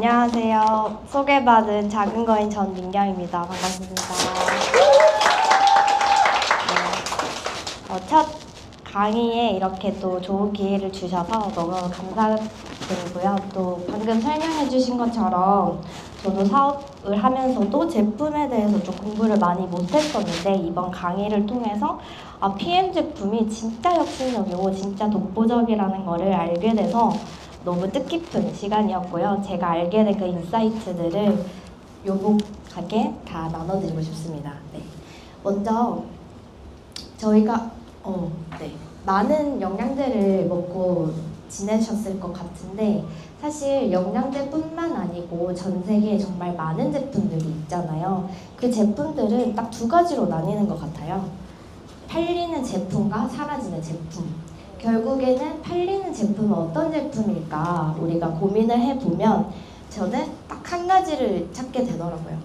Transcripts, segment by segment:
안녕하세요. 소개받은 작은 거인 전민경입니다. 반갑습니다. 네. 첫 강의에 이렇게 또 좋은 기회를 주셔서 너무 감사드리고요. 또 방금 설명해 주신 것처럼 저도 사업을 하면서도 제품에 대해서 좀 공부를 많이 못했었는데 이번 강의를 통해서 PM 제품이 진짜 혁신적이고 진짜 독보적이라는 거를 알게 돼서 너무 뜻깊은 시간이었고요. 제가 알게 된 그 인사이트들을 요복하게 다 나눠드리고 싶습니다. 네. 먼저 저희가 많은 영양제를 먹고 지내셨을 것 같은데 사실 영양제뿐만 아니고 전 세계에 정말 많은 제품들이 있잖아요. 그 제품들은 딱 두 가지로 나뉘는 것 같아요. 팔리는 제품과 사라지는 제품. 결국에는 팔리는 제품은 어떤 제품일까 우리가 고민을 해보면 저는 딱 한 가지를 찾게 되더라고요.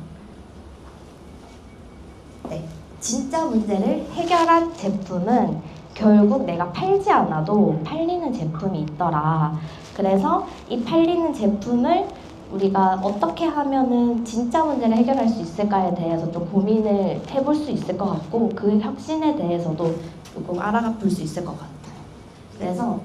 네, 진짜 문제를 해결한 제품은 결국 내가 팔지 않아도 팔리는 제품이 있더라. 그래서 이 팔리는 제품을 우리가 어떻게 하면은 진짜 문제를 해결할 수 있을까에 대해서 좀 고민을 해볼 수 있을 것 같고 그 혁신에 대해서도 조금 알아가 볼 수 있을 것 같아요. 그래서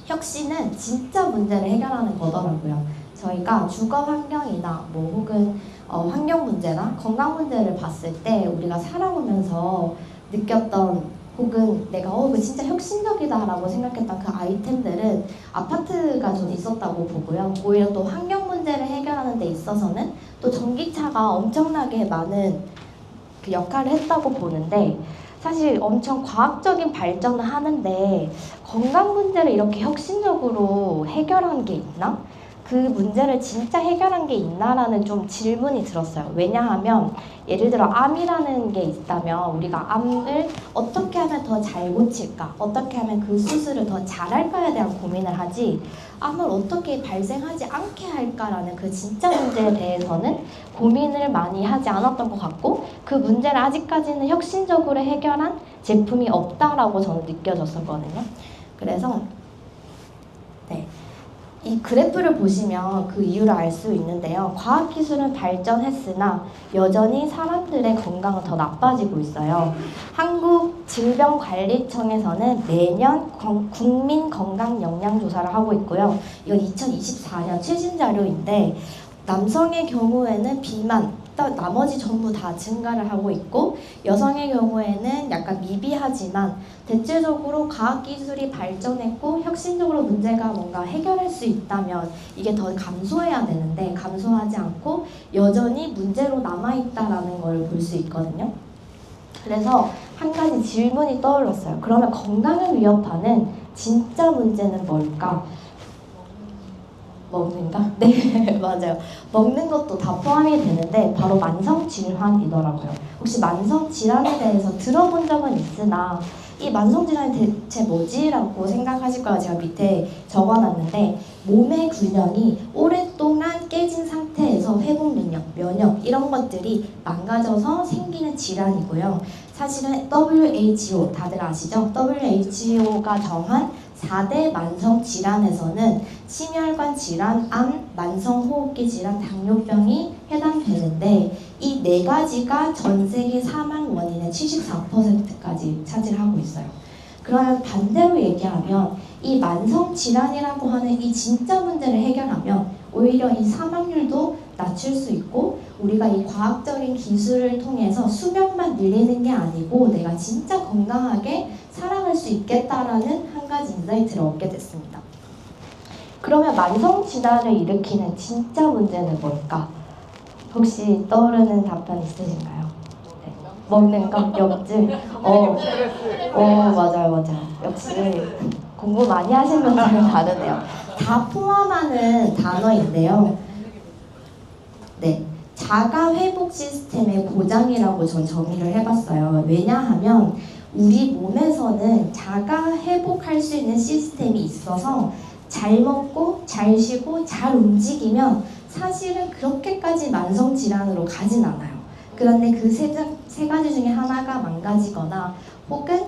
혁신은 진짜 문제를 해결하는 거더라고요. 저희가 주거 환경이나 혹은 환경 문제나 건강 문제를 봤을 때 우리가 살아오면서 느꼈던 혹은 내가 그 진짜 혁신적이다라고 생각했던 그 아이템들은 아파트가 좀 있었다고 보고요. 오히려 또 환경 문제를 해결하는 데 있어서는 또 전기차가 엄청나게 많은 그 역할을 했다고 보는데 사실 엄청 과학적인 발전을 하는데 건강 문제를 이렇게 혁신적으로 해결한 게 있나? 그 문제를 진짜 해결한 게 있나라는 좀 질문이 들었어요. 왜냐하면 예를 들어 암이라는 게 있다면 우리가 암을 어떻게 하면 더 잘 고칠까? 어떻게 하면 그 수술을 더 잘할까에 대한 고민을 하지 암을 어떻게 발생하지 않게 할까라는 그 진짜 문제에 대해서는 고민을 많이 하지 않았던 것 같고 그 문제를 아직까지는 혁신적으로 해결한 제품이 없다라고 저는 느껴졌었거든요. 그래서 이 그래프를 보시면 그 이유를 알 수 있는데요. 과학기술은 발전했으나 여전히 사람들의 건강은 더 나빠지고 있어요. 한국질병관리청에서는 매년 국민건강영양조사를 하고 있고요. 이건 2024년 최신 자료인데 남성의 경우에는 비만, 나머지 전부 다 증가를 하고 있고 여성의 경우에는 약간 미비하지만 대체적으로 과학기술이 발전했고 혁신적으로 문제가 뭔가 해결할 수 있다면 이게 더 감소해야 되는데 감소하지 않고 여전히 문제로 남아있다라는 걸 볼 수 있거든요. 그래서 한 가지 질문이 떠올랐어요. 그러면 건강을 위협하는 진짜 문제는 뭘까? 먹는가? 네, 맞아요. 먹는 것도 다 포함이 되는데 바로 만성질환이더라고요. 혹시 만성질환에 대해서 들어본 적은 있으나 이 만성질환이 대체 뭐지? 라고 생각하실 거라 제가 밑에 적어놨는데 몸의 균형이 오랫동안 깨진 상태에서 회복 능력, 면역 이런 것들이 망가져서 생기는 질환이고요. 사실은 WHO 다들 아시죠? WHO가 정한 4대 만성 질환에서는 심혈관 질환, 암, 만성호흡기 질환, 당뇨병이 해당되는데 이 네 가지가 전 세계 사망 원인의 74%까지 차지하고 있어요. 그러면 반대로 얘기하면 이 만성 질환이라고 하는 이 진짜 문제를 해결하면 오히려 이 사망률도 낮출 수 있고 우리가 이 과학적인 기술을 통해서 수명만 늘리는 게 아니고 내가 진짜 건강하게 살아갈 수 있겠다라는 한 가지 인사이트를 얻게 됐습니다. 그러면 만성 질환을 일으키는 진짜 문제는 뭘까? 혹시 떠오르는 답변 있으신가요? 네. 먹는 거? 염증? 맞아요. 역시 공부 많이 하신 분들은 다르네요. 다 포함하는 단어인데요. 네, 자가 회복 시스템의 고장이라고 전 정의를 해봤어요. 왜냐하면 우리 몸에서는 자가 회복할 수 있는 시스템이 있어서 잘 먹고 잘 쉬고 잘 움직이면 사실은 그렇게까지 만성 질환으로 가진 않아요. 그런데 그 세 가지 중에 하나가 망가지거나 혹은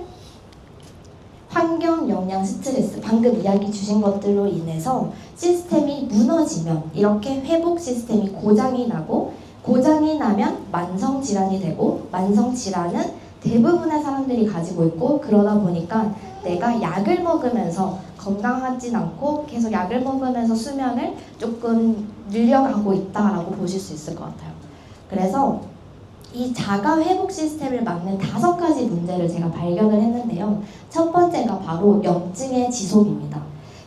환경, 영양, 스트레스, 방금 이야기 주신 것들로 인해서 시스템이 무너지면 이렇게 회복 시스템이 고장이 나고 고장이 나면 만성 질환이 되고 만성 질환은 대부분의 사람들이 가지고 있고 그러다 보니까 내가 약을 먹으면서 건강하진 않고 계속 약을 먹으면서 수명을 조금 늘려가고 있다라고 보실 수 있을 것 같아요. 그래서 이 자가 회복 시스템을 막는 5가지 문제를 제가 발견을 했는데요. 첫 번째가 바로 염증의 지속입니다.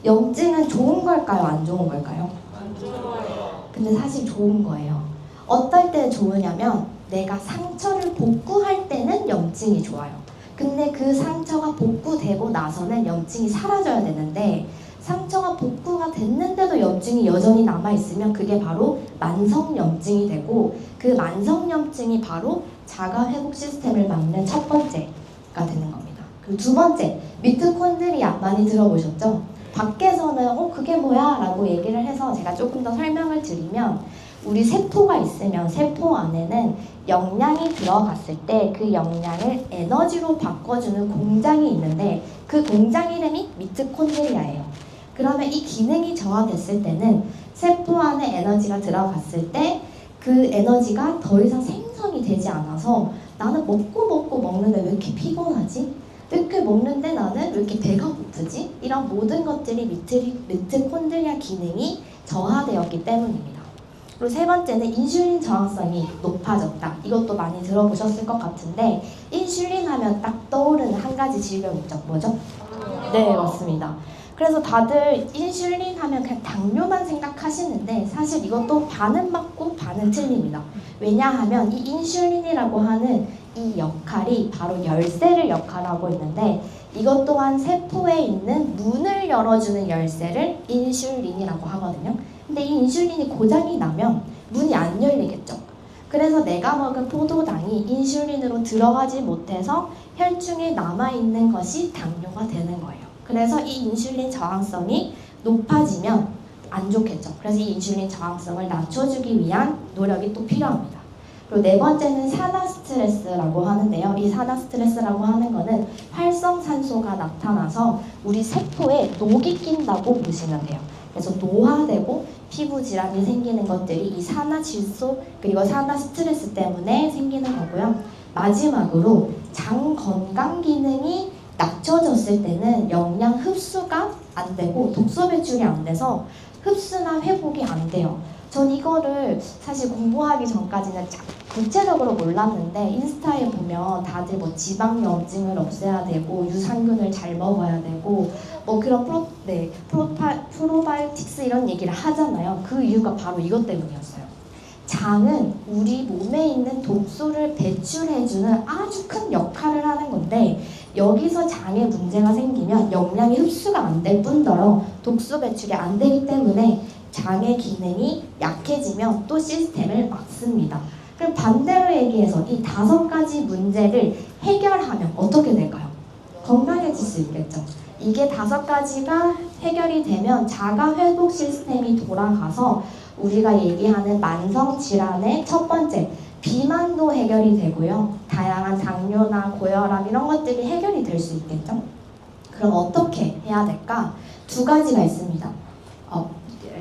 염증은 좋은 걸까요? 안 좋은 걸까요? 안 좋아요. 근데 사실 좋은 거예요. 어떨 때 좋으냐면 내가 상처를 복구할 때는 염증이 좋아요. 근데 그 상처가 복구되고 나서는 염증이 사라져야 되는데 상처가 복구가 됐는데도 염증이 여전히 남아있으면 그게 바로 만성염증이 되고 그 만성염증이 바로 자가회복 시스템을 막는 첫 번째가 되는 겁니다. 그리고 두 번째, 미토콘드리아 많이 들어보셨죠? 밖에서는 그게 뭐야? 라고 얘기를 해서 제가 조금 더 설명을 드리면 우리 세포가 있으면 세포 안에는 영양이 들어갔을 때 그 영양을 에너지로 바꿔주는 공장이 있는데 그 공장 이름이 미토콘드리아예요. 그러면 이 기능이 저하됐을 때는 세포 안에 에너지가 들어갔을 때 그 에너지가 더 이상 생성이 되지 않아서 나는 먹고 먹는데 왜 이렇게 피곤하지? 왜 이렇게 먹는데 나는 왜 이렇게 배가 고프지? 이런 모든 것들이 미토콘드리아 기능이 저하되었기 때문입니다. 그리고 세 번째는 인슐린 저항성이 높아졌다. 이것도 많이 들어보셨을 것 같은데 인슐린 하면 딱 떠오르는 한 가지 질병 있죠. 뭐죠? 네, 맞습니다. 그래서 다들 인슐린 하면 그냥 당뇨만 생각하시는데 사실 이것도 반은 맞고 반은 틀립니다. 왜냐하면 이 인슐린이라고 하는 이 역할이 바로 열쇠를 역할하고 있는데 이것 또한 세포에 있는 문을 열어주는 열쇠를 인슐린이라고 하거든요. 근데 이 인슐린이 고장이 나면 문이 안 열리겠죠. 그래서 내가 먹은 포도당이 인슐린으로 들어가지 못해서 혈중에 남아있는 것이 당뇨가 되는 거예요. 그래서 이 인슐린 저항성이 높아지면 안 좋겠죠. 그래서 이 인슐린 저항성을 낮춰주기 위한 노력이 또 필요합니다. 그리고 네 번째는 산화 스트레스라고 하는데요. 이 산화 스트레스라고 하는 거는 활성산소가 나타나서 우리 세포에 녹이 낀다고 보시면 돼요. 그래서 노화되고 피부 질환이 생기는 것들이 이 산화 질소 그리고 산화 스트레스 때문에 생기는 거고요. 마지막으로 장 건강 기능이 낮춰졌을 때는 영양 흡수가 안 되고 독소 배출이 안 돼서 흡수나 회복이 안 돼요. 전 이거를 사실 공부하기 전까지는 구체적으로 몰랐는데 인스타에 보면 다들 뭐 지방염증을 없애야 되고 유산균을 잘 먹어야 되고 뭐 그런 프로바이오틱스 이런 얘기를 하잖아요. 그 이유가 바로 이것 때문이었어요. 장은 우리 몸에 있는 독소를 배출해주는 아주 큰 역할을 하는 건데 여기서 장에 문제가 생기면 영양이 흡수가 안 될 뿐더러 독소 배출이 안 되기 때문에 장의 기능이 약해지면 또 시스템을 막습니다. 그럼 반대로 얘기해서 이 5가지 문제를 해결하면 어떻게 될까요? 건강해질 수 있겠죠. 이게 5가지가 해결이 되면 자가 회복 시스템이 돌아가서 우리가 얘기하는 만성 질환의 첫 번째 비만도 해결이 되고요. 다양한 당뇨나 고혈압 이런 것들이 해결이 될 수 있겠죠. 그럼 어떻게 해야 될까? 2가지가 있습니다.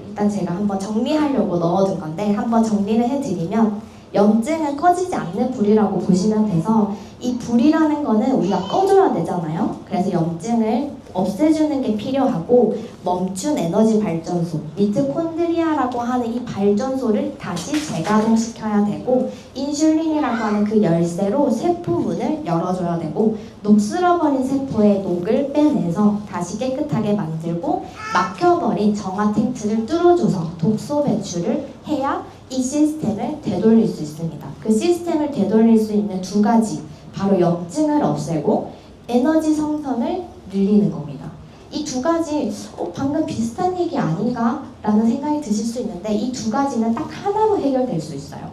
일단 제가 한번 정리하려고 넣어둔 건데 한번 정리를 해드리면 염증은 꺼지지 않는 불이라고 보시면 돼서 이 불이라는 거는 우리가 꺼줘야 되잖아요. 그래서 염증을 없애주는 게 필요하고 멈춘 에너지 발전소 미토콘드리아라고 하는 이 발전소를 다시 재가동시켜야 되고 인슐린이라고 하는 그 열쇠로 세포 문을 열어줘야 되고 녹슬어버린 세포의 녹을 빼내서 다시 깨끗하게 만들고 막혀버린 정화 탱크를 뚫어줘서 독소 배출을 해야 이 시스템을 되돌릴 수 있습니다. 그 시스템을 되돌릴 수 있는 2가지 바로 염증을 없애고 에너지 생성을 늘리는 겁니다. 이 2가지 방금 비슷한 얘기 아닌가? 라는 생각이 드실 수 있는데 이 2가지는 딱 하나로 해결될 수 있어요.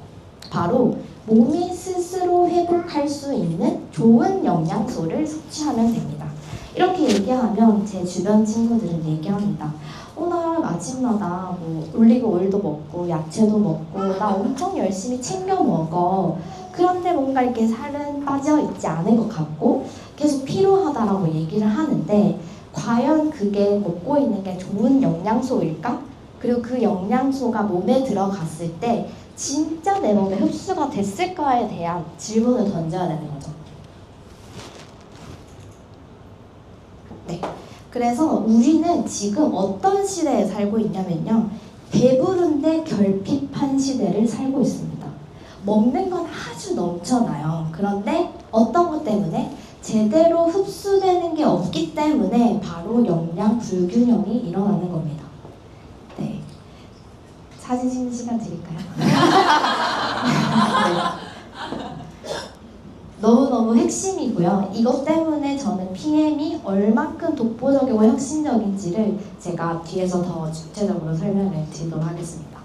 바로 몸이 스스로 회복할 수 있는 좋은 영양소를 섭취하면 됩니다. 이렇게 얘기하면 제 주변 친구들은 얘기합니다. 나 아침마다 뭐 올리브 오일도 먹고 야채도 먹고 나 엄청 열심히 챙겨 먹어. 그런데 뭔가 이렇게 살은 빠져 있지 않은 것 같고 계속 필요하다라고 얘기를 하는데 과연 그게 먹고 있는 게 좋은 영양소일까? 그리고 그 영양소가 몸에 들어갔을 때 진짜 내 몸에 흡수가 됐을까에 대한 질문을 던져야 되는 거죠. 네. 그래서 우리는 지금 어떤 시대에 살고 있냐면요. 배부른데 결핍한 시대를 살고 있습니다. 먹는 건 아주 넘쳐나요. 그런데 어떤 것 때문에? 제대로 흡수되는 게 없기 때문에 바로 영양 불균형이 일어나는 겁니다. 네. 사진 찍는 시간 드릴까요? 네. 너무너무 핵심이고요. 이것 때문에 저는 PM이 얼만큼 독보적이고 혁신적인지를 제가 뒤에서 더 구체적으로 설명을 드리도록 하겠습니다.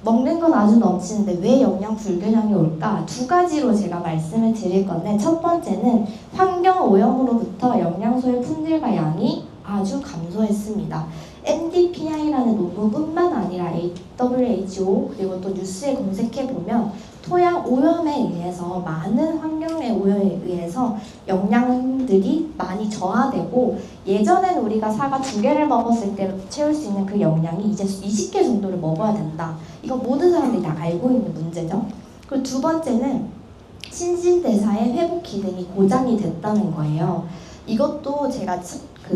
먹는 건 아주 넘치는데 왜 영양 불균형이 올까? 두 가지로 제가 말씀을 드릴 건데 첫 번째는 환경 오염으로부터 영양소의 품질과 양이 아주 감소했습니다. MDPI라는 논문뿐만 아니라 WHO 그리고 또 뉴스에 검색해보면 토양 오염에 의해서 많은 환경의 오염에 의해서 영양들이 많이 저하되고 예전에는 우리가 사과 2개를 먹었을 때 채울 수 있는 그 영양이 이제 20개 정도를 먹어야 된다. 이거 모든 사람들이 다 알고 있는 문제죠. 그리고 두 번째는 신진대사의 회복 기능이 고장이 됐다는 거예요. 이것도 제가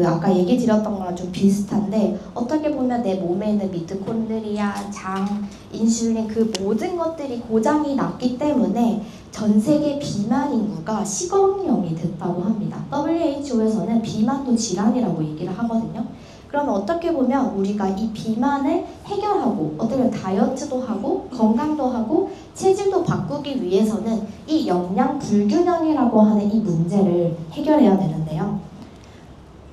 아까 얘기 드렸던 거랑 좀 비슷한데 어떻게 보면 내 몸에 있는 미토콘드리아, 장, 인슐린 그 모든 것들이 고장이 났기 때문에 전 세계 비만 인구가 10억 명이 됐다고 합니다. WHO에서는 비만도 질환이라고 얘기를 하거든요. 그러면 어떻게 보면 우리가 이 비만을 해결하고 어떻게 보면 다이어트도 하고 건강도 하고 체질도 바꾸기 위해서는 이 영양 불균형이라고 하는 이 문제를 해결해야 되는데요.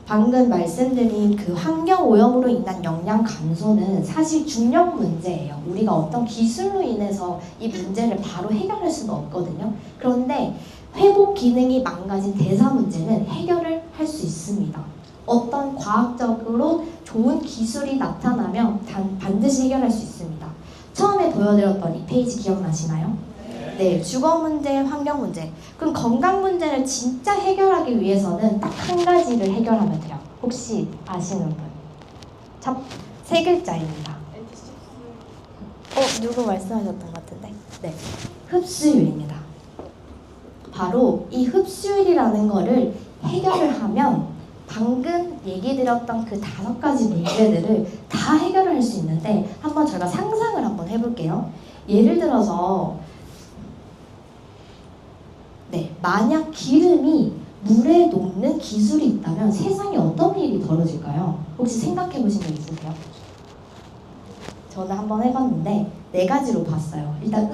방금 말씀드린 그 환경 오염으로 인한 영양 감소는 사실 중력 문제예요. 우리가 어떤 기술로 인해서 이 문제를 바로 해결할 수는 없거든요. 그런데 회복 기능이 망가진 대사 문제는 해결을 할 수 있습니다. 어떤 과학적으로 좋은 기술이 나타나면 반드시 해결할 수 있습니다. 처음에 보여드렸던 이 페이지 기억나시나요? 네, 주거 문제, 환경 문제. 그럼 건강 문제를 진짜 해결하기 위해서는 딱 한 가지를 해결하면 돼요. 혹시 아시는 분? 첫 세 글자입니다. 누구 말씀하셨던 것 같은데? 네, 흡수율입니다. 바로 이 흡수율이라는 거를 해결을 하면 방금 얘기 드렸던 그 5가지 문제들을 다 해결할 수 있는데 한번 저희가 상상을 한번 해볼게요. 예를 들어서 만약 기름이 물에 녹는 기술이 있다면 세상에 어떤 일이 벌어질까요? 혹시 생각해 보신 적 있으세요? 저는 한번 해봤는데 4가지로 봤어요. 일단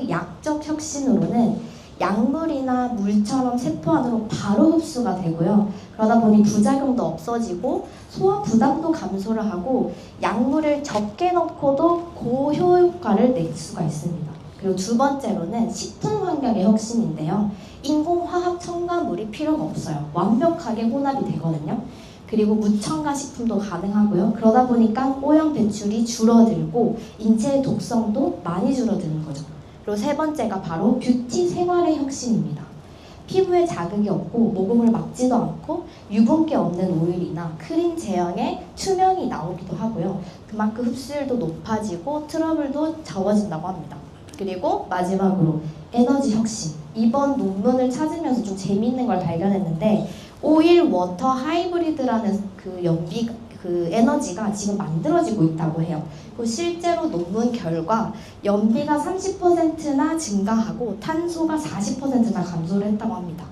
약적 혁신으로는 약물이나 물처럼 세포 안으로 바로 흡수가 되고요. 그러다 보니 부작용도 없어지고 소화 부담도 감소를 하고 약물을 적게 넣고도 고효과를 낼 수가 있습니다. 그리고 두 번째로는 식품 환경의 혁신인데요. 인공화학 첨가물이 필요가 없어요. 완벽하게 혼합이 되거든요. 그리고 무첨가 식품도 가능하고요. 그러다 보니까 오염 배출이 줄어들고 인체의 독성도 많이 줄어드는 거죠. 그리고 세 번째가 바로 뷰티 생활의 혁신입니다. 피부에 자극이 없고 모공을 막지도 않고 유분기 없는 오일이나 크림 제형의 투명이 나오기도 하고요. 그만큼 흡수율도 높아지고 트러블도 적어진다고 합니다. 그리고 마지막으로 에너지 혁신. 이번 논문을 찾으면서 좀 재미있는 걸 발견했는데 오일 워터 하이브리드라는 그 에너지가 지금 만들어지고 있다고 해요. 그 실제로 논문 결과 연비가 30%나 증가하고 탄소가 40%나 감소를 했다고 합니다.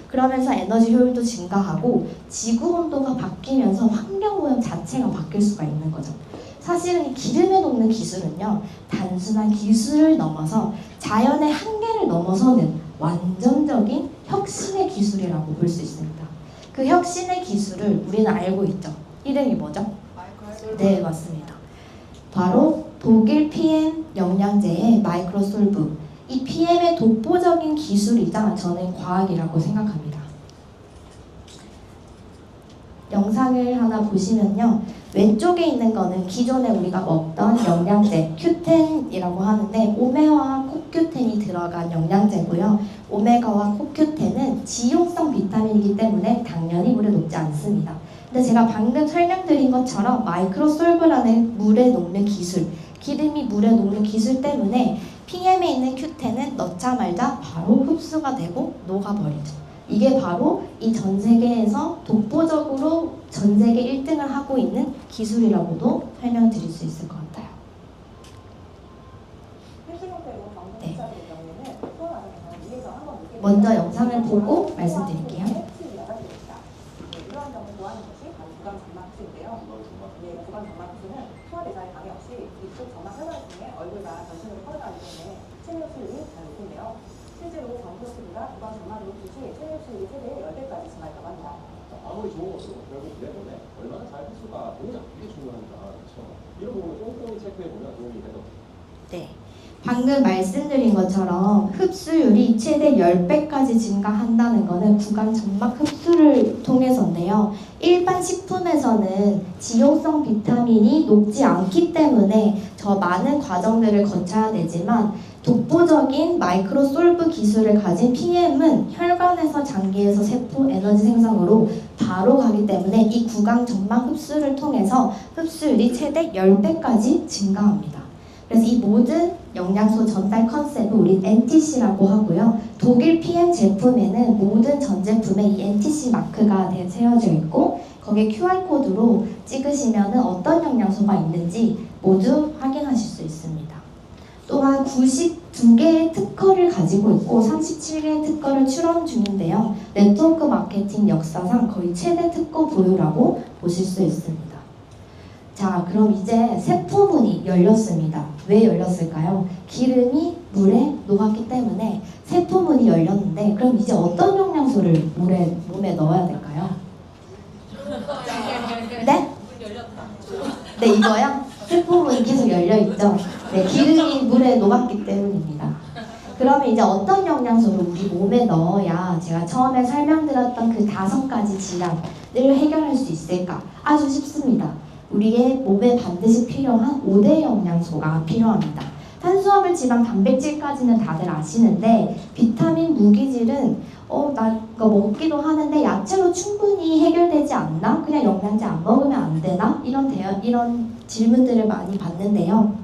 그러면서 에너지 효율도 증가하고 지구 온도가 바뀌면서 환경 오염 자체가 바뀔 수가 있는 거죠. 사실은 이 기름에 녹는 기술은요, 단순한 기술을 넘어서 자연의 한계를 넘어서는 완전적인 혁신의 기술이라고 볼 수 있습니다. 그 혁신의 기술을 우리는 알고 있죠. 이름이 뭐죠? 네, 맞습니다. 바로 독일 PM 영양제의 마이크로솔브. 이 PM의 독보적인 기술이자 저는 과학이라고 생각합니다. 영상을 하나 보시면요. 왼쪽에 있는 거는 기존에 우리가 먹던 영양제 큐텐이라고 하는데 오메와 코큐텐이 들어간 영양제고요. 오메가와 코큐텐은 지용성 비타민이기 때문에 당연히 물에 녹지 않습니다. 근데 제가 방금 설명드린 것처럼 마이크로솔브라는 물에 녹는 기술, 기름이 물에 녹는 기술 때문에 PM에 있는 큐텐은 넣자마자 바로 흡수가 되고 녹아버리죠. 이게 바로 이 전 세계에서 독보적으로 전 세계 1등을 하고 있는 기술이라고도 설명드릴 수 있을 것 같아요. 네. 먼저 영상을 보고 말씀드릴게요. 이러한 점을 좋아하는 것이 바로 구강 점막 흡수인데요. 구강 점막 흡수는 소화 대사에 방해 없이 입속 점막 혈관 통해 얼굴과 전신으로 퍼져나가기 때문에 체내 흡수율이 잘 높은데요. 실제로 방프로스보다 구강 점막 흡수 시 체내 흡수율이 최대 10배까지 증가했다고 합니다. 아무리 좋은 것도 결국 내보내 얼마나 잘 흡수가 되느냐 이게 중요합니다. 그렇죠? 이런 부분을 꼼꼼히 체크해 보면 도움이 되죠. 네. 방금 말씀드린 것처럼 흡수율이 최대 10배까지 증가한다는 것은 구강 점막 흡수를 통해서인데요. 일반 식품에서는 지용성 비타민이 녹지 않기 때문에 저 많은 과정들을 거쳐야 되지만 독보적인 마이크로솔브 기술을 가진 PM은 혈관에서 장기에서 세포 에너지 생성으로 바로 가기 때문에 이 구강 점막 흡수를 통해서 흡수율이 최대 10배까지 증가합니다. 그래서 이 모든 영양소 전달 컨셉을 우리 NTC라고 하고요. 독일 PM 제품에는 모든 전 제품에 이 NTC 마크가 세워져 있고 거기에 QR코드로 찍으시면 어떤 영양소가 있는지 모두 확인하실 수 있습니다. 또한 92개의 특허를 가지고 있고 37개의 특허를 출원 중인데요. 네트워크 마케팅 역사상 거의 최대 특허 보유라고 보실 수 있습니다. 자, 그럼 이제 세포문이 열렸습니다. 왜 열렸을까요? 기름이 물에 녹았기 때문에 세포문이 열렸는데 그럼 이제 어떤 영양소를 몸에 넣어야 될까요? 네? 네, 이거요? 세포문이 계속 열려있죠? 네, 기름이 물에 녹았기 때문입니다. 그러면 이제 어떤 영양소를 우리 몸에 넣어야 제가 처음에 설명드렸던 그 5가지 질환을 해결할 수 있을까? 아주 쉽습니다. 우리의 몸에 반드시 필요한 5대 영양소가 필요합니다. 탄수화물, 지방, 단백질까지는 다들 아시는데 비타민, 무기질은 나 이거 먹기도 하는데 야채로 충분히 해결되지 않나? 그냥 영양제 안 먹으면 안 되나? 이런 질문들을 많이 받는데요.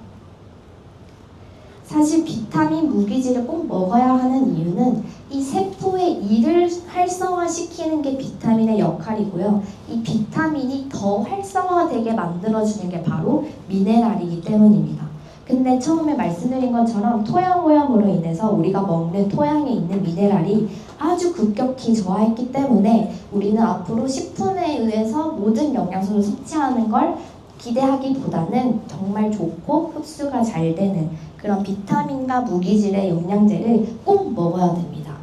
사실 비타민, 무기질을 꼭 먹어야 하는 이유는 이 세포의 이를 활성화시키는 게 비타민의 역할이고요. 이 비타민이 더 활성화되게 만들어주는 게 바로 미네랄이기 때문입니다. 근데 처음에 말씀드린 것처럼 토양 오염으로 인해서 우리가 먹는 토양에 있는 미네랄이 아주 급격히 저하했기 때문에 우리는 앞으로 식품에 의해서 모든 영양소를 섭취하는 걸 기대하기보다는 정말 좋고 흡수가 잘 되는 그런 비타민과 무기질의 영양제를 꼭 먹어야 됩니다.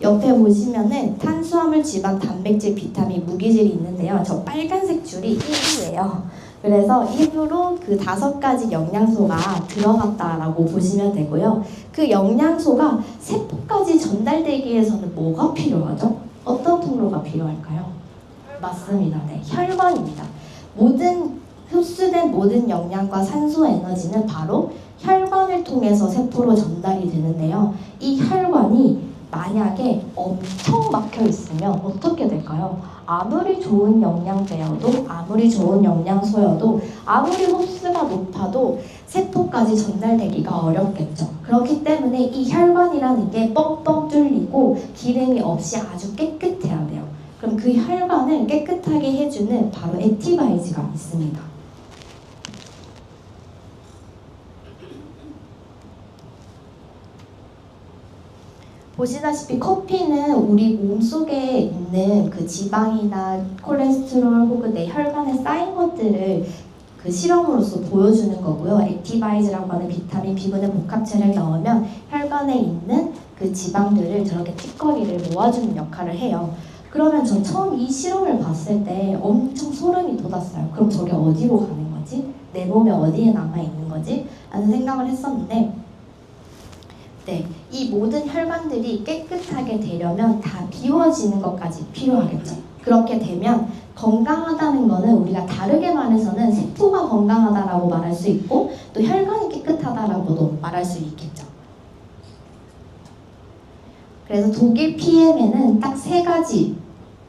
옆에 보시면은 탄수화물, 지방, 단백질, 비타민, 무기질이 있는데요. 저 빨간색 줄이 일부예요. 그래서 일부로 그 5가지 영양소가 들어갔다라고 보시면 되고요. 그 영양소가 세포까지 전달되기 위해서는 뭐가 필요하죠? 어떤 통로가 필요할까요? 맞습니다. 네, 혈관입니다. 흡수된 모든 영양과 산소 에너지는 바로 혈관을 통해서 세포로 전달이 되는데요. 이 혈관이 만약에 엄청 막혀 있으면 어떻게 될까요? 아무리 좋은 영양제여도 아무리 좋은 영양소여도 아무리 흡수가 높아도 세포까지 전달되기가 어렵겠죠. 그렇기 때문에 이 혈관이라는 게 뻥뻥 뚫리고 기름이 없이 아주 깨끗해야 돼요. 그럼 그 혈관을 깨끗하게 해주는 바로 액티바이즈가 있습니다. 보시다시피 커피는 우리 몸속에 있는 그 지방이나 콜레스테롤 혹은 내 혈관에 쌓인 것들을 그 실험으로서 보여주는 거고요. 액티바이즈라고 하는 비타민 B군의 복합체를 넣으면 혈관에 있는 그 지방들을 저렇게 찌꺼기를 모아주는 역할을 해요. 그러면 전 처음 이 실험을 봤을 때 엄청 소름이 돋았어요. 그럼 저게 어디로 가는 거지? 내 몸에 어디에 남아있는 거지? 라는 생각을 했었는데 네, 이 모든 혈관들이 깨끗하게 되려면 다 비워지는 것까지 필요하겠죠. 그렇게 되면 건강하다는 거는 우리가 다르게 말해서는 세포가 건강하다라고 말할 수 있고 또 혈관이 깨끗하다라고도 말할 수 있겠죠. 그래서 독일 PM에는 딱 3가지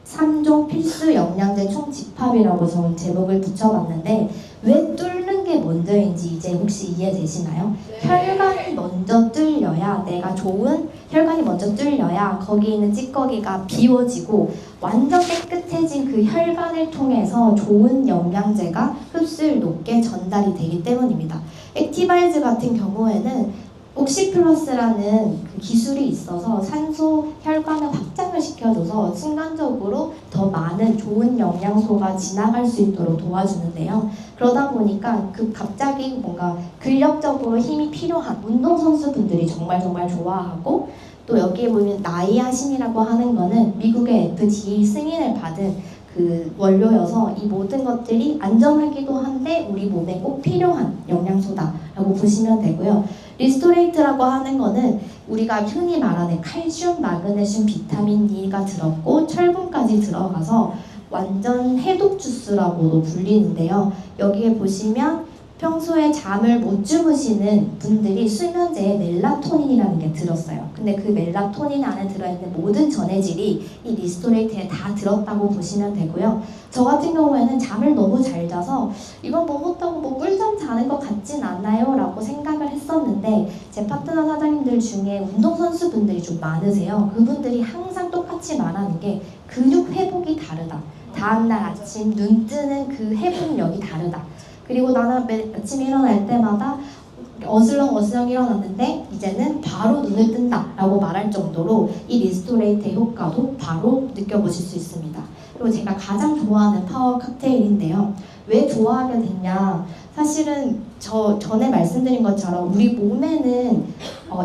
3종 필수 영양제 총 집합이라고 저는 제목을 붙여봤는데 왜 뚫는 게 먼저인지 이제 혹시 이해되시나요? 혈관이 먼저 뚫려야 내가 좋은 혈관이 먼저 뚫려야 거기 있는 찌꺼기가 비워지고 완전 깨끗해진 그 혈관을 통해서 좋은 영양제가 흡수율 높게 전달이 되기 때문입니다. 액티바이즈 같은 경우에는 옥시플러스라는 그 기술이 있어서 산소 혈관을 확장을 시켜줘서 순간적으로 더 많은 좋은 영양소가 지나갈 수 있도록 도와주는데요. 그러다 보니까 그 갑자기 뭔가 근력적으로 힘이 필요한 운동선수분들이 정말 좋아하고 또 여기에 보면 나이아신이라고 하는 거는 미국의 FDA 승인을 받은 그 원료여서 이 모든 것들이 안전하기도 한데 우리 몸에 꼭 필요한 영양소다라고 보시면 되고요. 리스토레이트라고 하는 거는 우리가 흔히 말하는 칼슘, 마그네슘, 비타민 D가 들었고 철분까지 들어가서 완전 해독 주스라고도 불리는데요. 여기에 보시면 평소에 잠을 못 주무시는 분들이 수면제에 멜라토닌이라는 게 들었어요. 근데 그 멜라토닌 안에 들어있는 모든 전해질이 이 리스토레이트에 다 들었다고 보시면 되고요. 저 같은 경우에는 잠을 너무 잘 자서 이건 먹었다고 뭐 꿀잠 자는 것 같진 않나요? 라고 생각을 했었는데 제 파트너 사장님들 중에 운동선수분들이 좀 많으세요. 그분들이 항상 똑같이 말하는 게 근육 회복이 다르다. 다음날 아침 눈 뜨는 그 회복력이 다르다. 그리고 나는 아침에 일어날 때마다 어슬렁 일어났는데 이제는 바로 눈을 뜬다 라고 말할 정도로 이 리스토레이트의 효과도 바로 느껴보실 수 있습니다. 그리고 제가 가장 좋아하는 파워 칵테일인데요. 왜 좋아하게 됐냐, 사실은 전에 말씀드린 것처럼 우리 몸에는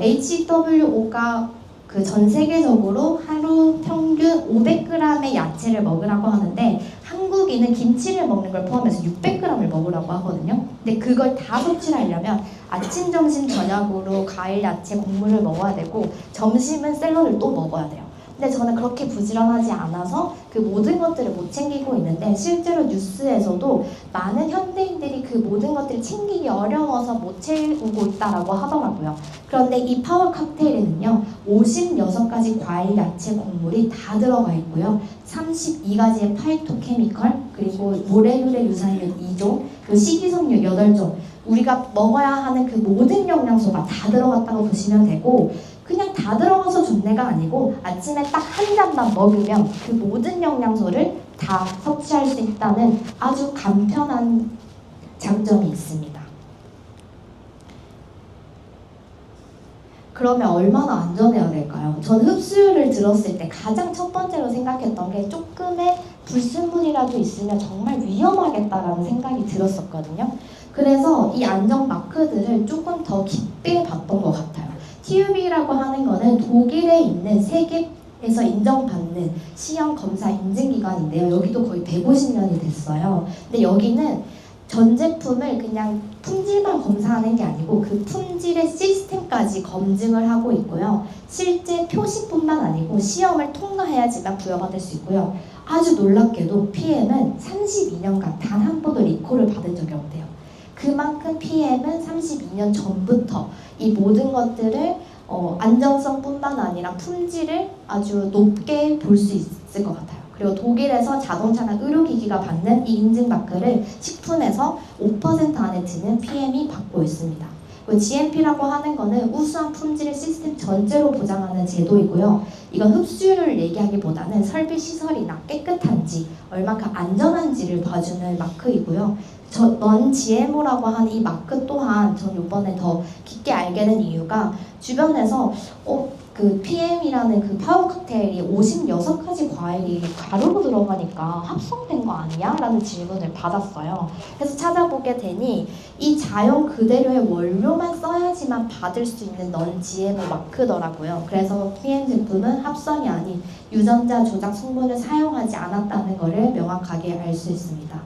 HWO가 그 전 세계적으로 하루 평균 500g의 야채를 먹으라고 하는데 한국인은 김치를 먹는 걸 포함해서 600g을 먹으라고 하거든요. 근데 그걸 다 섭취하려면 아침, 점심, 저녁으로 과일, 야채, 곡물을 먹어야 되고 점심은 샐러드를 또 먹어야 돼요. 근데 저는 그렇게 부지런하지 않아서 그 모든 것들을 못 챙기고 있는데 실제로 뉴스에서도 많은 현대인들이 그 모든 것들을 챙기기 어려워서 못 채우고 있다라고 하더라고요. 그런데 이 파워 칵테일에는요 56가지 과일, 야채, 곡물이 다 들어가 있고요 32가지의 파이토케미컬 그리고 모레유래 유산균 2종 그리고 식이섬유 8종 우리가 먹어야 하는 그 모든 영양소가 다 들어갔다고 보시면 되고 그냥 다 들어가서 좋네가 아니고 아침에 딱 한 잔만 먹으면 그 모든 영양소를 다 섭취할 수 있다는 아주 간편한 장점이 있습니다. 그러면 얼마나 안전해야 될까요? 저는 흡수율을 들었을 때 가장 첫 번째로 생각했던 게 조금의 불순물이라도 있으면 정말 위험하겠다라는 생각이 들었었거든요. 그래서 이 안전 마크들을 조금 더 깊게 봤던 것 같아요. TÜV라고 하는 거는 독일에 있는 세계에서 인정받는 시험 검사 인증기관인데요. 여기도 거의 150년이 됐어요. 근데 여기는 전 제품을 그냥 품질만 검사하는 게 아니고 그 품질의 시스템까지 검증을 하고 있고요. 실제 표시뿐만 아니고 시험을 통과해야지만 부여받을 수 있고요. 아주 놀랍게도 PM은 32년간 단 한 번도 리콜을 받은 적이 없대요. 그만큼 PM은 32년 전부터 이 모든 것들을 안정성뿐만 아니라 품질을 아주 높게 볼 수 있을 것 같아요. 그리고 독일에서 자동차나 의료기기가 받는 이 인증 마크를 식품에서 5% 안에 드는 PM이 받고 있습니다. 그리고 GMP라고 하는 거는 우수한 품질을 시스템 전체로 보장하는 제도이고요. 이건 흡수율을 얘기하기보다는 설비 시설이나 깨끗한지 얼마큼 안전한지를 봐주는 마크이고요. 넌 GMO라고 하는 이 마크 또한 전 이번에 더 깊게 알게 된 이유가 주변에서 그 PM이라는 그 파워 칵테일이 56가지 과일이 가루로 들어가니까 합성된 거 아니야? 라는 질문을 받았어요. 그래서 찾아보게 되니 이 자연 그대로의 원료만 써야지만 받을 수 있는 넌 GMO 마크더라고요. 그래서 PM 제품은 합성이 아닌 유전자 조작 성분을 사용하지 않았다는 것을 명확하게 알 수 있습니다.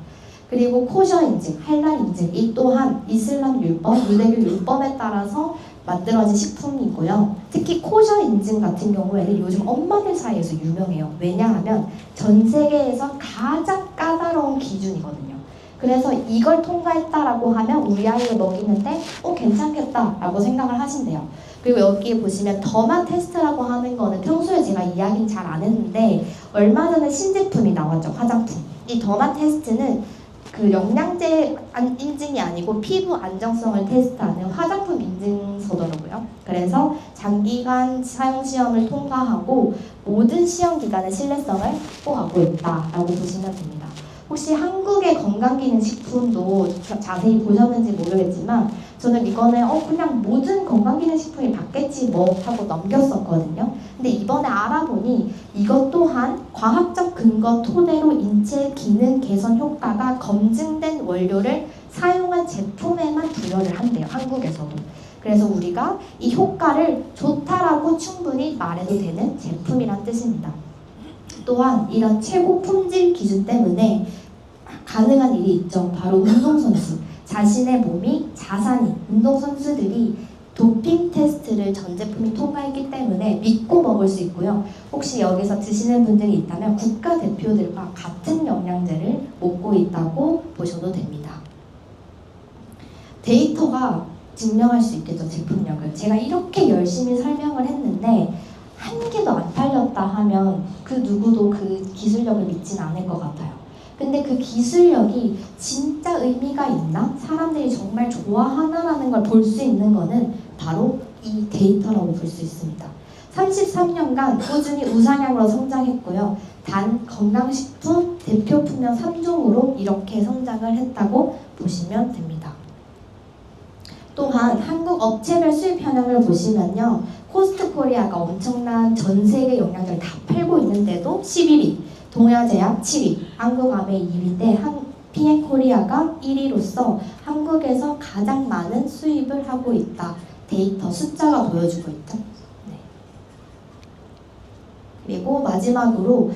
그리고 코셔 인증, 할랄 인증 이 또한 이슬람 율법, 유대교 율법에 따라서 만들어진 식품이고요. 특히 코셔 인증 같은 경우에는 요즘 엄마들 사이에서 유명해요. 왜냐하면 전 세계에서 가장 까다로운 기준이거든요. 그래서 이걸 통과했다라고 하면 우리 아이를 먹이는데 괜찮겠다라고 생각을 하신대요. 그리고 여기에 보시면 더마 테스트라고 하는 거는 평소에 제가 이야기는 잘 안 했는데 얼마 전에 신제품이 나왔죠. 화장품. 이 더마 테스트는 그 영양제 인증이 아니고 피부 안정성을 테스트하는 화장품 인증서더라고요. 그래서 장기간 사용 시험을 통과하고 모든 시험 기간의 신뢰성을 확보하고 있다라고 보시면 됩니다. 혹시 한국의 건강기능식품도 자세히 보셨는지 모르겠지만 저는 이거는 그냥 모든 건강기능식품이 받겠지 뭐 하고 넘겼었거든요. 근데 이번에 알아보니 이것 또한 과학적 근거 토대로 인체 기능 개선 효과가 검증된 원료를 사용한 제품에만 부여를 한대요. 한국에서도. 그래서 우리가 이 효과를 좋다라고 충분히 말해도 되는 제품이란 뜻입니다. 또한 이런 최고 품질 기준 때문에 가능한 일이 있죠. 바로 운동선수. 자신의 몸이 자산인 운동선수들이 도핑 테스트를 전 제품이 통과했기 때문에 믿고 먹을 수 있고요. 혹시 여기서 드시는 분들이 있다면 국가대표들과 같은 영양제를 먹고 있다고 보셔도 됩니다. 데이터가 증명할 수 있겠죠. 제품력을. 제가 이렇게 열심히 설명을 했는데 한 개도 안 팔렸다 하면 그 누구도 그 기술력을 믿진 않을 것 같아요. 근데 그 기술력이 진짜 의미가 있나? 사람들이 정말 좋아하나라는 걸 볼 수 있는 거는 바로 이 데이터라고 볼 수 있습니다. 33년간 꾸준히 우상향으로 성장했고요. 단 건강식품 대표 품명 3종으로 이렇게 성장을 했다고 보시면 됩니다. 또한 한국 업체별 수입 현황을 보시면요. 코스트코리아가 엄청난 전 세계 영양제를 다 팔고 있는데도 11위, 동아제약 7위, 한국아메 2위인데 PN코리아가 1위로서 한국에서 가장 많은 수입을 하고 있다. 데이터 숫자가 보여주고 있죠. 네. 그리고 마지막으로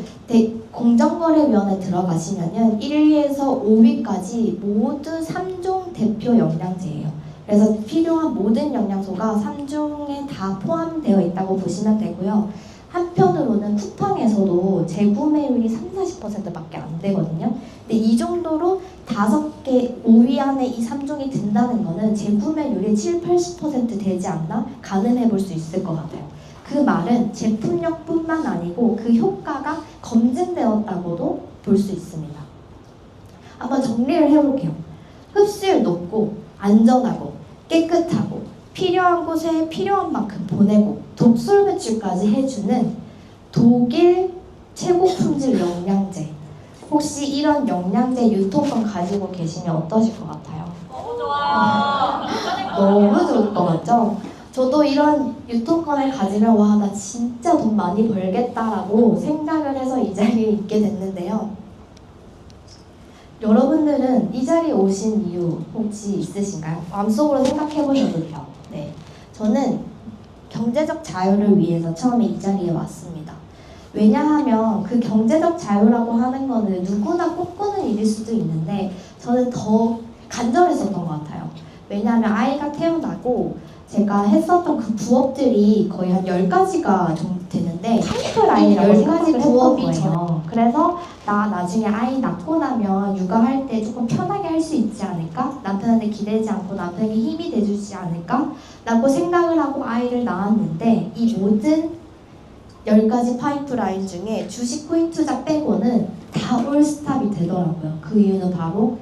공정거래위원회 들어가시면은 1위에서 5위까지 모두 3종 대표 영양제예요. 그래서 필요한 모든 영양소가 3종에 다 포함되어 있다고 보시면 되고요. 한편으로는 쿠팡에서도 재구매율이 30-40%밖에 안 되거든요. 근데 이 정도로 5개 5위 안에 이 3종이 든다는 거는 재구매율이 7-80% 되지 않나 가늠해 볼 수 있을 것 같아요. 그 말은 제품력뿐만 아니고 그 효과가 검증되었다고도 볼 수 있습니다. 한번 정리를 해볼게요. 흡수율 높고 안전하고 깨끗하고 필요한 곳에 필요한 만큼 보내고 독소 배출까지 해주는 독일 최고 품질 영양제. 혹시 이런 영양제 유통권 가지고 계시면 어떠실 것 같아요? 너무 좋아. 너무 좋을 것 같죠? 저도 이런 유통권을 가지면 와, 나 진짜 돈 많이 벌겠다라고 생각을 해서 이 자리에 있게 됐는데요. 여러분들은 이 자리에 오신 이유 혹시 있으신가요? 마음속으로 생각해 보셔도 돼요. 네, 저는 경제적 자유를 위해서 처음에 이 자리에 왔습니다. 왜냐하면 그 경제적 자유라고 하는 거는 누구나 꿈꾸는 일일 수도 있는데 저는 더 간절했었던 것 같아요. 왜냐하면 아이가 태어나고 제가 했었던 그 부업들이 거의 한 10가지가 정도 되는데 파이프라인이라고 10가지 부업이 저요. 그래서 나 나중에 아이 낳고 나면 육아할 때 조금 편하게 할 수 있지 않을까? 남편한테 기대지 않고 남편에게 힘이 돼주지 않을까? 라고 생각을 하고 아이를 낳았는데 이 모든 10가지 파이프라인 중에 주식 코인 투자 빼고는 다 올스탑이 되더라고요. 그 이유는 바로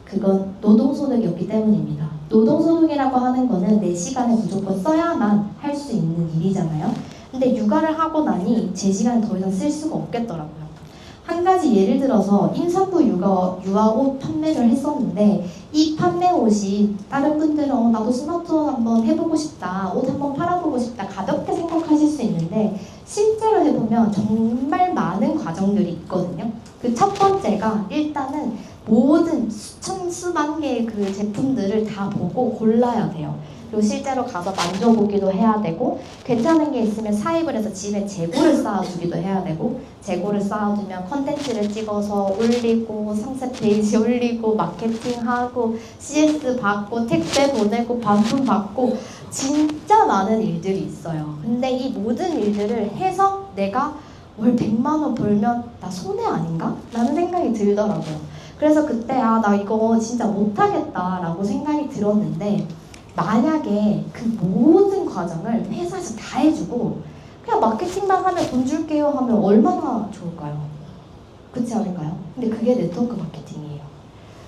그건 노동소득이었기 때문입니다. 노동소득이라고 하는 거는 내 시간에 무조건 써야만 할 수 있는 일이잖아요. 근데 육아를 하고 나니 제 시간을 더 이상 쓸 수가 없겠더라고요. 한 가지 예를 들어서 임산부 유아옷 판매를 했었는데 이 판매 옷이 다른 분들은 나도 스마트원 한번 해보고 싶다, 옷 한번 팔아보고 싶다 가볍게 생각하실 수 있는데 실제로 해보면 정말 많은 과정들이 있거든요. 그 첫 번째가 일단은 모든 수만 개의 그 제품들을 다 보고 골라야 돼요. 그리고 실제로 가서 만져보기도 해야 되고 괜찮은 게 있으면 사입을 해서 집에 재고를 쌓아두기도 해야 되고 재고를 쌓아두면 컨텐츠를 찍어서 올리고 상세 페이지 올리고 마케팅하고 CS 받고 택배 보내고 반품 받고 진짜 많은 일들이 있어요. 근데 이 모든 일들을 해서 내가 월 100만 원 벌면 나 손해 아닌가? 라는 생각이 들더라고요. 그래서 그때 나 이거 진짜 못하겠다 라고 생각이 들었는데 만약에 그 모든 과정을 회사에서 다 해주고 그냥 마케팅만 하면 돈 줄게요 하면 얼마나 좋을까요? 그렇지 않을까요? 근데 그게 네트워크 마케팅이에요.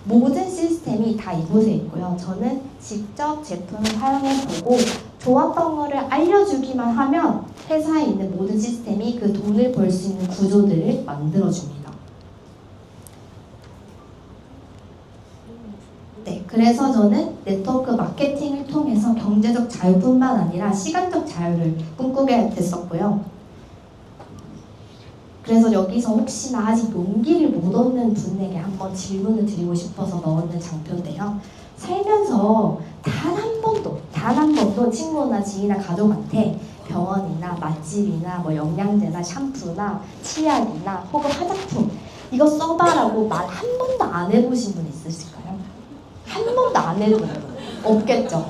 모든 시스템이 다 이곳에 있고요. 저는 직접 제품을 사용해보고 좋았던 거를 알려주기만 하면 회사에 있는 모든 시스템이 그 돈을 벌 수 있는 구조들을 만들어줍니다. 네, 그래서 저는 네트워크 마케팅을 통해서 경제적 자유뿐만 아니라 시간적 자유를 꿈꾸게 됐었고요. 그래서 여기서 혹시나 아직 용기를 못 얻는 분에게 한번 질문을 드리고 싶어서 넣었는 장표인데요. 살면서 단 한 번도 친구나 지인이나 가족한테 병원이나 맛집이나 뭐 영양제나 샴푸나 치약이나 혹은 화장품 이거 써봐라고 말 한 번도 안 해보신 분 있으실까요? 한 번도 안 해본 분 없겠죠.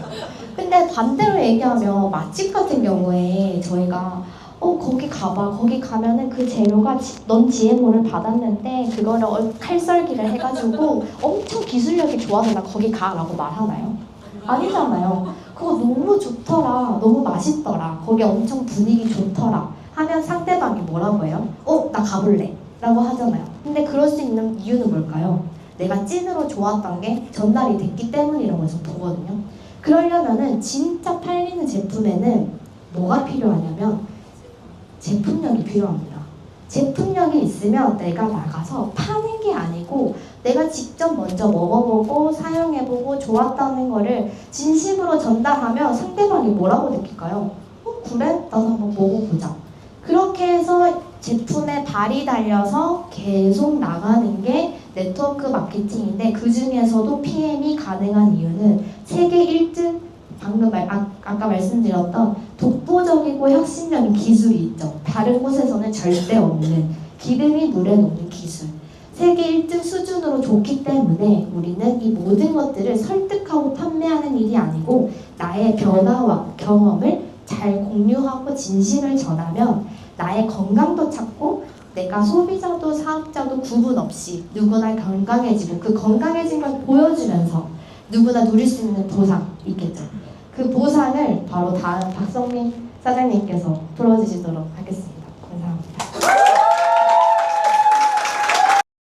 근데 반대로 얘기하면 맛집 같은 경우에 저희가 거기 가봐. 거기 가면은 그 재료가 넌 GMO를 받았는데 그거를 칼썰기를 해가지고 엄청 기술력이 좋아서 나 거기 가라고 말하나요? 아니잖아요. 그거 너무 좋더라. 너무 맛있더라. 거기 엄청 분위기 좋더라. 하면 상대방이 뭐라고 해요? 나 가볼래. 라고 하잖아요. 근데 그럴 수 있는 이유는 뭘까요? 내가 찐으로 좋았던 게 전달이 됐기 때문이라고 해서 보거든요. 그러려면은 진짜 팔리는 제품에는 뭐가 필요하냐면 제품력이 필요합니다. 제품력이 있으면 내가 나가서 파는 게 아니고 내가 직접 먼저 먹어보고 사용해보고 좋았다는 거를 진심으로 전달하면 상대방이 뭐라고 느낄까요? 그래? 나도 한번 먹어보자. 그렇게 해서 제품에 발이 달려서 계속 나가는 게 네트워크 마케팅인데 그 중에서도 PM이 가능한 이유는 세계 1등 방금 아까 말씀드렸던 독보적이고 혁신적인 기술이 있죠. 다른 곳에서는 절대 없는 기름이 물에 녹는 기술. 세계 1등 수준으로 좋기 때문에 우리는 이 모든 것들을 설득하고 판매하는 일이 아니고 나의 변화와 경험을 잘 공유하고 진심을 전하면 나의 건강도 찾고 내가 소비자도 사업자도 구분 없이 누구나 건강해지고 그 건강해진 걸 보여주면서 누구나 누릴 수 있는 보상 있겠죠. 그 보상을 바로 다음 박성민 사장님께서 풀어주시도록 하겠습니다.